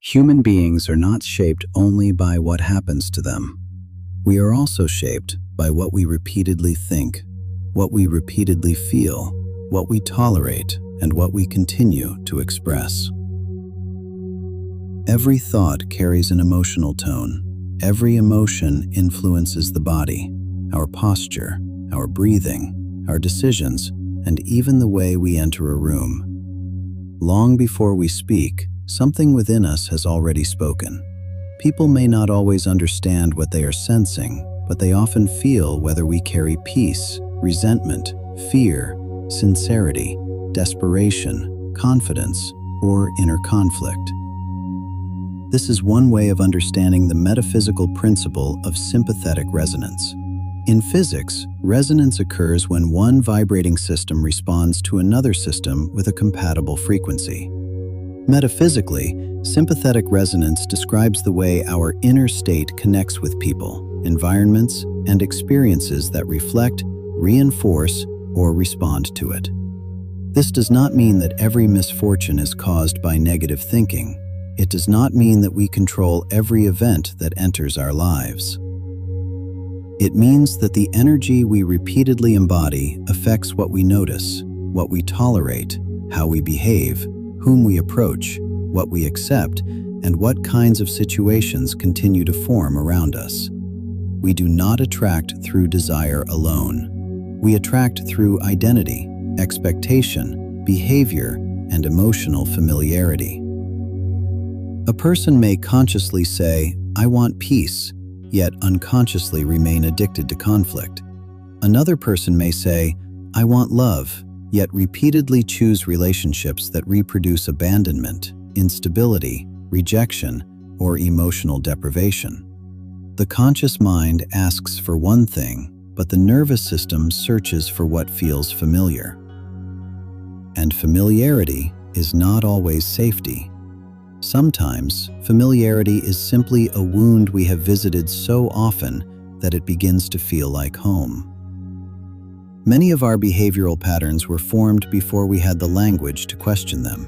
Human beings are not shaped only by what happens to them. We are also shaped by what we repeatedly think, what we repeatedly feel, what we tolerate, and what we continue to express. Every thought carries an emotional tone. Every emotion influences the body, our posture, our breathing, our decisions, and even the way we enter a room. Long before we speak, something within us has already spoken. People may not always understand what they are sensing, but they often feel whether we carry peace, resentment, fear, sincerity, desperation, confidence, or inner conflict. This is one way of understanding the metaphysical principle of sympathetic resonance. In physics, resonance occurs when one vibrating system responds to another system with a compatible frequency. Metaphysically, sympathetic resonance describes the way our inner state connects with people, environments, and experiences that reflect, reinforce, or respond to it. This does not mean that every misfortune is caused by negative thinking. It does not mean that we control every event that enters our lives. It means that the energy we repeatedly embody affects what we notice, what we tolerate, how we behave, whom we approach, what we accept, and what kinds of situations continue to form around us. We do not attract through desire alone. We attract through identity, expectation, behavior, and emotional familiarity. A person may consciously say, "I want peace," yet unconsciously remain addicted to conflict. Another person may say, "I want love," yet repeatedly choose relationships that reproduce abandonment, instability, rejection, or emotional deprivation. The conscious mind asks for one thing, but the nervous system searches for what feels familiar. And familiarity is not always safety. Sometimes, familiarity is simply a wound we have visited so often that it begins to feel like home. Many of our behavioral patterns were formed before we had the language to question them.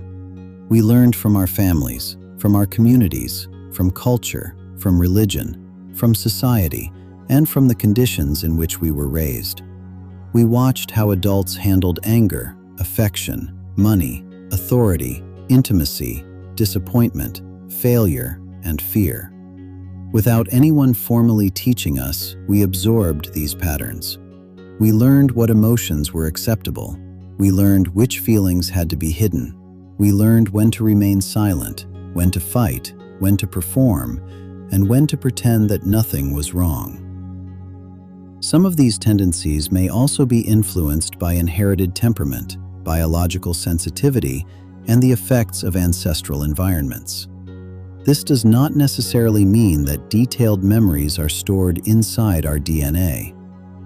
We learned from our families, from our communities, from culture, from religion, from society, and from the conditions in which we were raised. We watched how adults handled anger, affection, money, authority, intimacy, disappointment, failure, and fear. Without anyone formally teaching us, we absorbed these patterns. We learned what emotions were acceptable. We learned which feelings had to be hidden. We learned when to remain silent, when to fight, when to perform, and when to pretend that nothing was wrong. Some of these tendencies may also be influenced by inherited temperament, biological sensitivity, and the effects of ancestral environments. This does not necessarily mean that detailed memories are stored inside our DNA,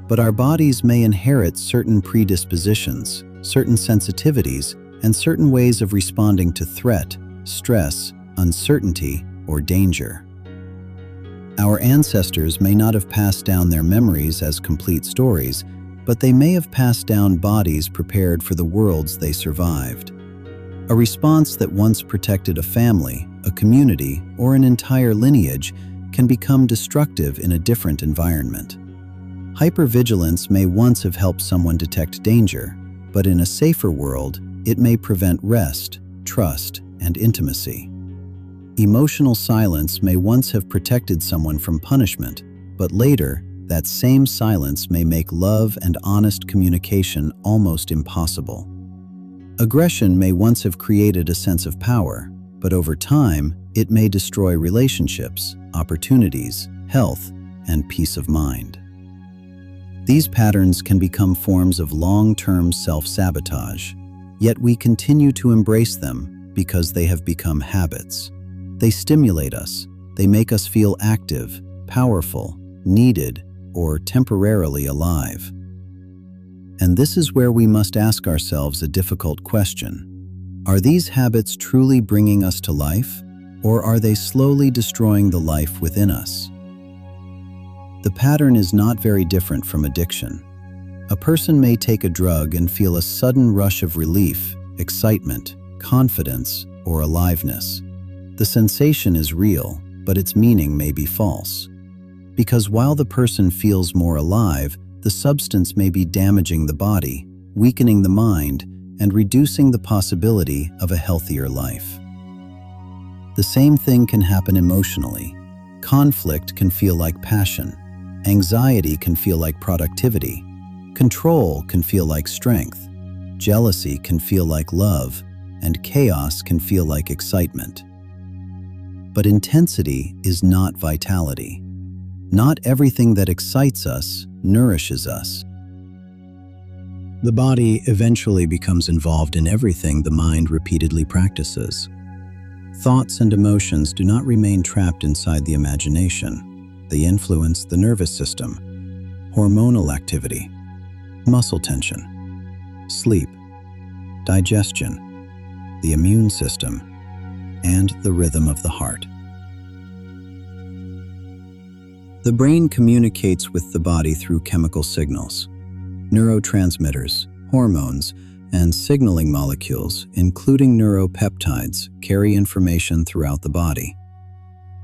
but our bodies may inherit certain predispositions, certain sensitivities, and certain ways of responding to threat, stress, uncertainty, or danger. Our ancestors may not have passed down their memories as complete stories, but they may have passed down bodies prepared for the worlds they survived. A response that once protected a family, a community, or an entire lineage can become destructive in a different environment. Hypervigilance may once have helped someone detect danger, but in a safer world, it may prevent rest, trust, and intimacy. Emotional silence may once have protected someone from punishment, but later, that same silence may make love and honest communication almost impossible. Aggression may once have created a sense of power, but over time, it may destroy relationships, opportunities, health, and peace of mind. These patterns can become forms of long-term self-sabotage, yet we continue to embrace them because they have become habits. They stimulate us, they make us feel active, powerful, needed, or temporarily alive. And this is where we must ask ourselves a difficult question. Are these habits truly bringing us to life, or are they slowly destroying the life within us? The pattern is not very different from addiction. A person may take a drug and feel a sudden rush of relief, excitement, confidence, or aliveness. The sensation is real, but its meaning may be false. Because while the person feels more alive, the substance may be damaging the body, weakening the mind, and reducing the possibility of a healthier life. The same thing can happen emotionally. Conflict can feel like passion. Anxiety can feel like productivity. Control can feel like strength. Jealousy can feel like love, and chaos can feel like excitement. But intensity is not vitality. Not everything that excites us nourishes us. The body eventually becomes involved in everything the mind repeatedly practices. Thoughts and emotions do not remain trapped inside the imagination. They influence the nervous system, hormonal activity, muscle tension, sleep, digestion, the immune system, and the rhythm of the heart. The brain communicates with the body through chemical signals. Neurotransmitters, hormones, and signaling molecules, including neuropeptides, carry information throughout the body.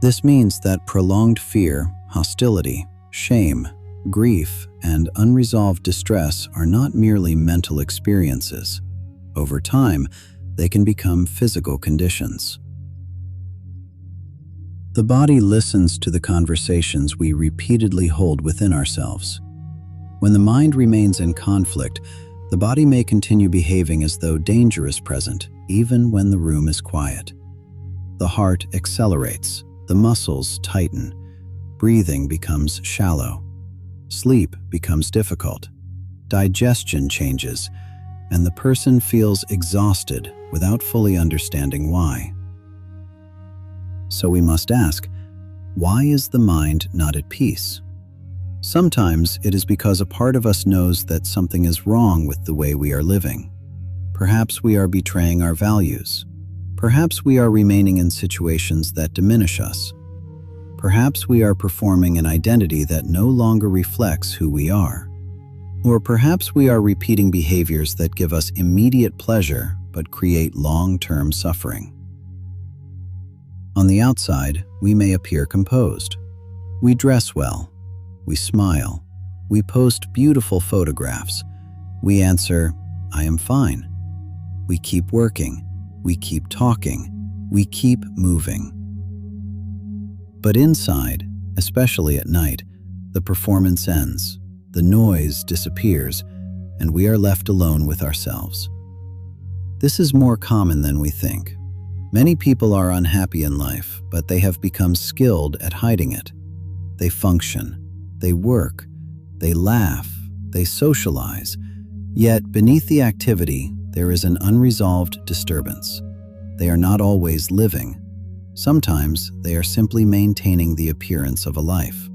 This means that prolonged fear, hostility, shame, grief, and unresolved distress are not merely mental experiences. Over time, they can become physical conditions. The body listens to the conversations we repeatedly hold within ourselves. When the mind remains in conflict, the body may continue behaving as though danger is present, even when the room is quiet. The heart accelerates, the muscles tighten, breathing becomes shallow, sleep becomes difficult, digestion changes, and the person feels exhausted without fully understanding why. So we must ask, why is the mind not at peace? Sometimes it is because a part of us knows that something is wrong with the way we are living. Perhaps we are betraying our values. Perhaps we are remaining in situations that diminish us. Perhaps we are performing an identity that no longer reflects who we are. Or perhaps we are repeating behaviors that give us immediate pleasure but create long-term suffering. On the outside, we may appear composed. We dress well. We smile. We post beautiful photographs. We answer, "I am fine." We keep working. We keep talking. We keep moving. But inside, especially at night, the performance ends, the noise disappears, and we are left alone with ourselves. This is more common than we think. Many people are unhappy in life, but they have become skilled at hiding it. They function. They work, they laugh, they socialize, yet beneath the activity, there is an unresolved disturbance. They are not always living. Sometimes they are simply maintaining the appearance of a life.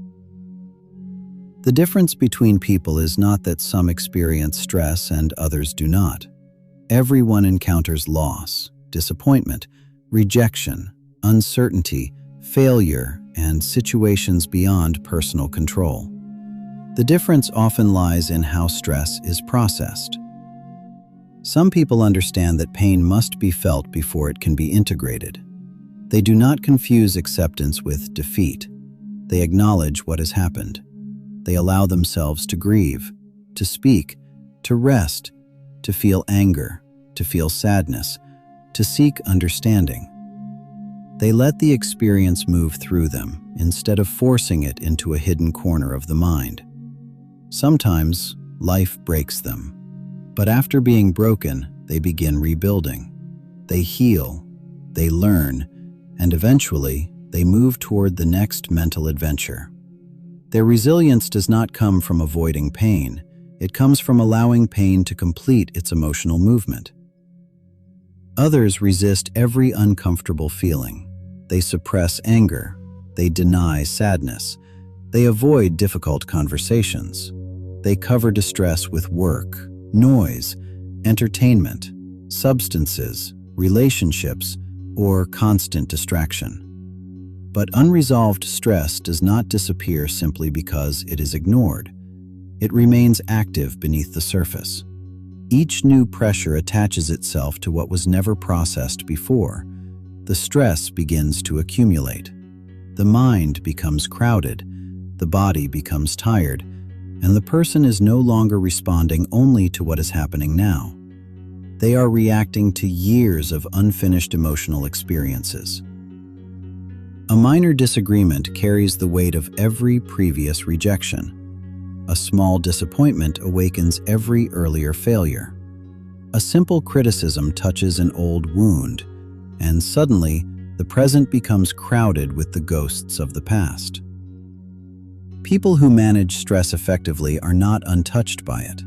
The difference between people is not that some experience stress and others do not. Everyone encounters loss, disappointment, rejection, uncertainty, failure, and situations beyond personal control. The difference often lies in how stress is processed. Some people understand that pain must be felt before it can be integrated. They do not confuse acceptance with defeat. They acknowledge what has happened. They allow themselves to grieve, to speak, to rest, to feel anger, to feel sadness, to seek understanding. They let the experience move through them instead of forcing it into a hidden corner of the mind. Sometimes life breaks them, but after being broken, they begin rebuilding. They heal, they learn, and eventually they move toward the next mental adventure. Their resilience does not come from avoiding pain. It comes from allowing pain to complete its emotional movement. Others resist every uncomfortable feeling. They suppress anger. They deny sadness. They avoid difficult conversations. They cover distress with work, noise, entertainment, substances, relationships, or constant distraction. But unresolved stress does not disappear simply because it is ignored. It remains active beneath the surface. Each new pressure attaches itself to what was never processed before. the stress begins to accumulate. The mind becomes crowded, the body becomes tired, and the person is no longer responding only to what is happening now. They are reacting to years of unfinished emotional experiences. A minor disagreement carries the weight of every previous rejection. A small disappointment awakens every earlier failure. A simple criticism touches an old wound, and suddenly, the present becomes crowded with the ghosts of the past. People who manage stress effectively are not untouched by it.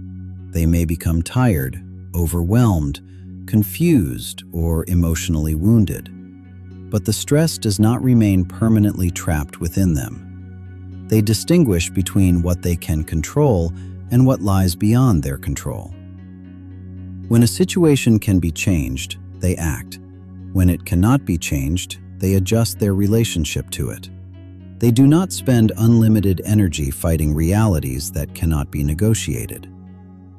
They may become tired, overwhelmed, confused, or emotionally wounded. But the stress does not remain permanently trapped within them. They distinguish between what they can control and what lies beyond their control. When a situation can be changed, they act. When it cannot be changed, they adjust their relationship to it. They do not spend unlimited energy fighting realities that cannot be negotiated.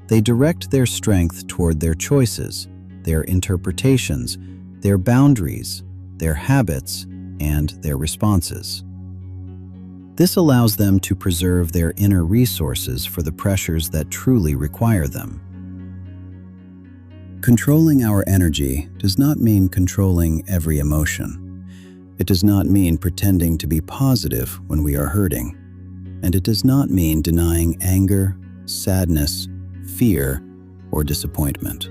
They direct their strength toward their choices, their interpretations, their boundaries, their habits, and their responses. This allows them to preserve their inner resources for the pressures that truly require them. Controlling our energy does not mean controlling every emotion. It does not mean pretending to be positive when we are hurting. And it does not mean denying anger, sadness, fear, or disappointment.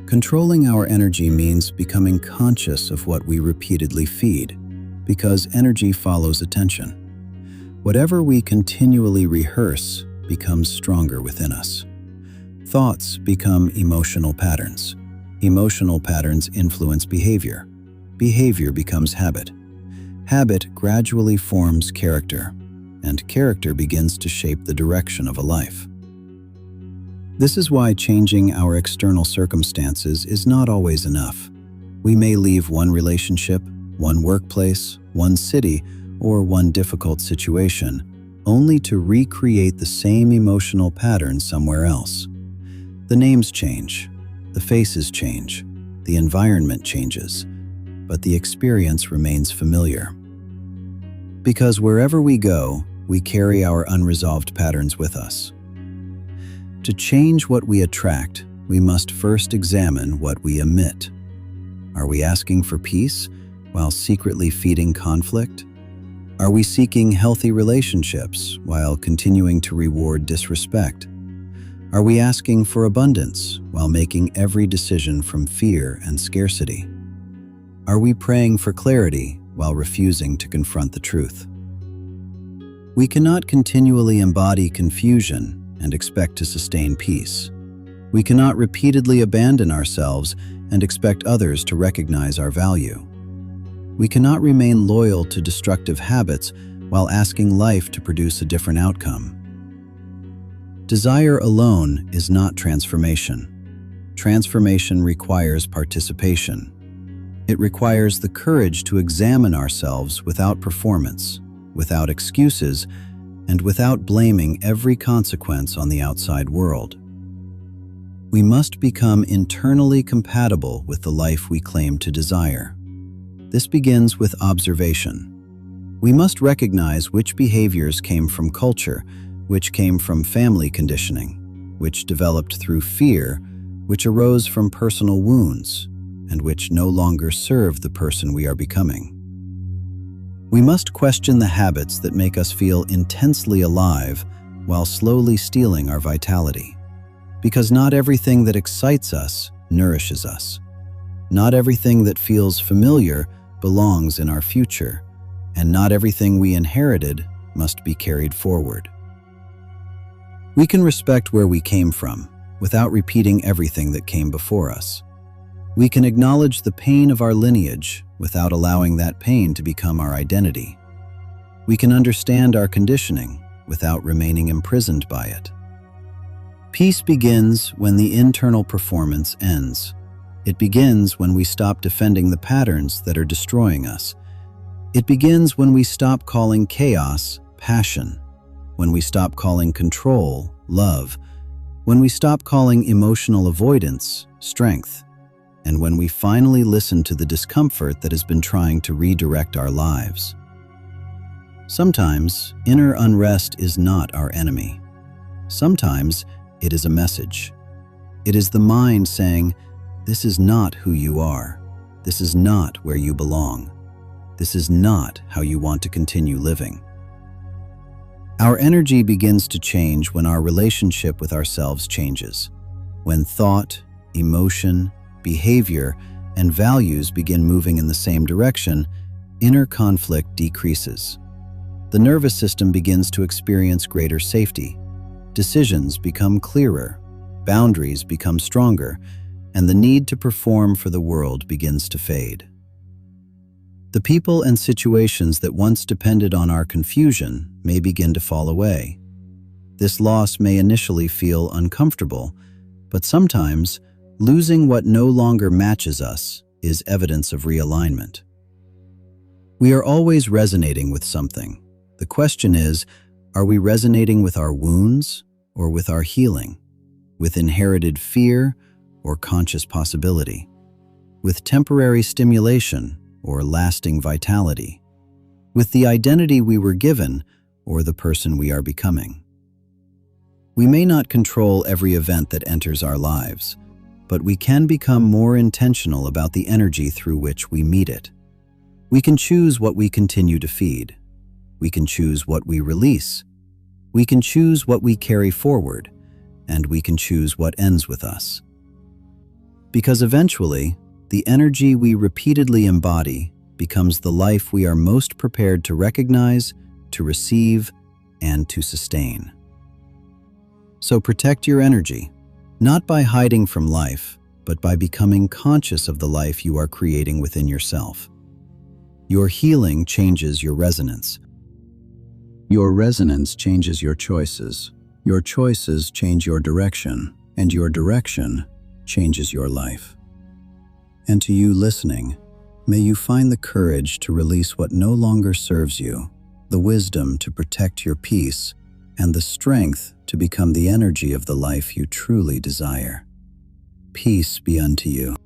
Controlling our energy means becoming conscious of what we repeatedly feed, because energy follows attention. Whatever we continually rehearse becomes stronger within us. Thoughts become emotional patterns. Emotional patterns influence behavior. Behavior becomes habit. Habit gradually forms character, and character begins to shape the direction of a life. This is why changing our external circumstances is not always enough. We may leave one relationship, one workplace, one city, or one difficult situation, only to recreate the same emotional pattern somewhere else. The names change, the faces change, the environment changes, but the experience remains familiar. Because wherever we go, we carry our unresolved patterns with us. To change what we attract, we must first examine what we emit. Are we asking for peace while secretly feeding conflict? Are we seeking healthy relationships while continuing to reward disrespect? Are we asking for abundance while making every decision from fear and scarcity? Are we praying for clarity while refusing to confront the truth? We cannot continually embody confusion and expect to sustain peace. We cannot repeatedly abandon ourselves and expect others to recognize our value. We cannot remain loyal to destructive habits while asking life to produce a different outcome. Desire alone is not transformation. Transformation requires participation. It requires the courage to examine ourselves without performance, without excuses, and without blaming every consequence on the outside world. We must become internally compatible with the life we claim to desire. This begins with observation. We must recognize which behaviors came from culture, which came from family conditioning, which developed through fear, which arose from personal wounds, and which no longer serve the person we are becoming. We must question the habits that make us feel intensely alive while slowly stealing our vitality. Because not everything that excites us nourishes us. Not everything that feels familiar belongs in our future, and not everything we inherited must be carried forward. We can respect where we came from without repeating everything that came before us. We can acknowledge the pain of our lineage without allowing that pain to become our identity. We can understand our conditioning without remaining imprisoned by it. Peace begins when the internal performance ends. It begins when we stop defending the patterns that are destroying us. It begins when we stop calling chaos passion, when we stop calling control love, when we stop calling emotional avoidance strength. and when we finally listen to the discomfort that has been trying to redirect our lives. Sometimes, inner unrest is not our enemy. Sometimes, it is a message. It is the mind saying, "This is not who you are. This is not where you belong. This is not how you want to continue living." Our energy begins to change when our relationship with ourselves changes. When thought, emotion, behavior, and values begin moving in the same direction, inner conflict decreases. The nervous system begins to experience greater safety. Decisions become clearer, boundaries become stronger, and the need to perform for the world begins to fade. The people and situations that once depended on our confusion may begin to fall away. This loss may initially feel uncomfortable, but sometimes losing what no longer matches us is evidence of realignment. We are always resonating with something. The question is, are we resonating with our wounds or with our healing? With inherited fear or conscious possibility? With temporary stimulation or lasting vitality? With the identity we were given or the person we are becoming? We may not control every event that enters our lives, but we can become more intentional about the energy through which we meet it. We can choose what we continue to feed. We can choose what we release. We can choose what we carry forward, and we can choose what ends with us. Because eventually, the energy we repeatedly embody becomes the life we are most prepared to recognize, to receive, and to sustain. So protect your energy, not by hiding from life, but by becoming conscious of the life you are creating within yourself. Your healing changes your resonance. Your resonance changes your choices. Your choices change your direction, and your direction changes your life. And to you listening, may you find the courage to release what no longer serves you, the wisdom to protect your peace, and the strength to become the energy of the life you truly desire. Peace be unto you.